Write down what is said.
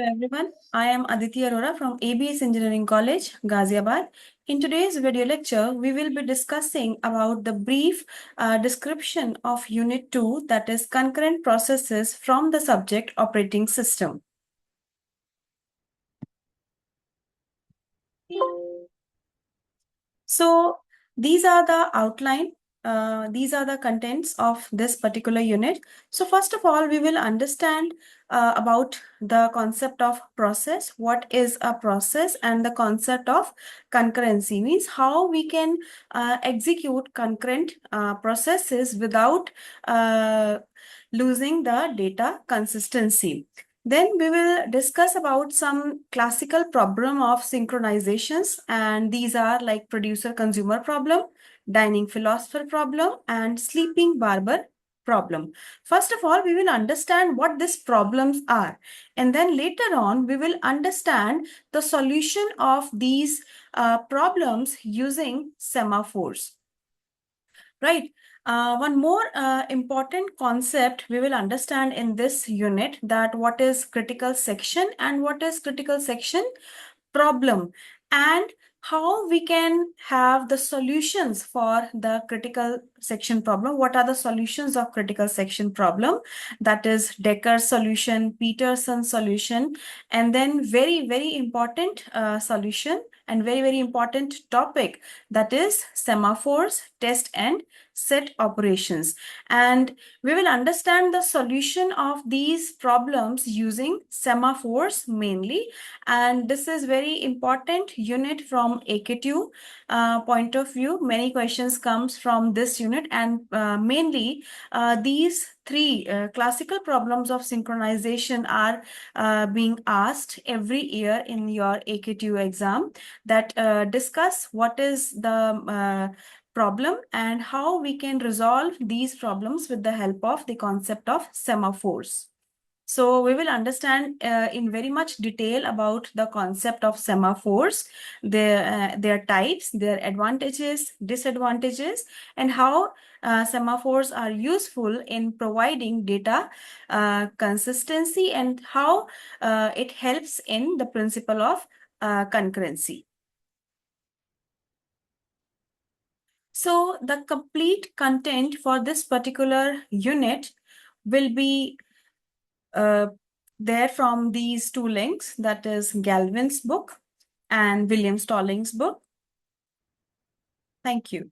everyone. I am Aditi Arora from ABES Engineering College, Ghaziabad. In today's video lecture, we will be discussing about the brief description of Unit 2, that is concurrent processes from the subject operating system. So these are the outline. These are the contents of this particular unit. So first of all, we will understand about the concept of process. What is a process? And the concept of concurrency means how we can execute concurrent processes without losing the data consistency. Then we will discuss about some classical problem of synchronizations, and these are like producer-consumer problem, dining philosopher problem, and sleeping barber problem. First of all, we will understand what these problems are, and then later on, we will understand the solution of these problems using semaphores. Right. One more important concept we will understand in this unit, that what is critical section and what is critical section problem, and how we can have the solutions for the critical section problem. What are the solutions of critical section problem? That is Decker's solution, Peterson's solution, and then very important solution and very important topic, that is semaphores, test and set operations. And we will understand the solution of these problems using semaphores mainly. And this is very important unit from aktu point of view. Many questions comes from this unit, and mainly these three classical problems of synchronization are being asked every year in your aktu exam, that discuss what is the problem and how we can resolve these problems with the help of the concept of semaphores. So we will understand in very much detail about the concept of semaphores, their types, their advantages, disadvantages, and how semaphores are useful in providing data consistency, and how it helps in the principle of concurrency. So the complete content for this particular unit will be there from these two links, that is Galvin's book and William Stallings' book. Thank you.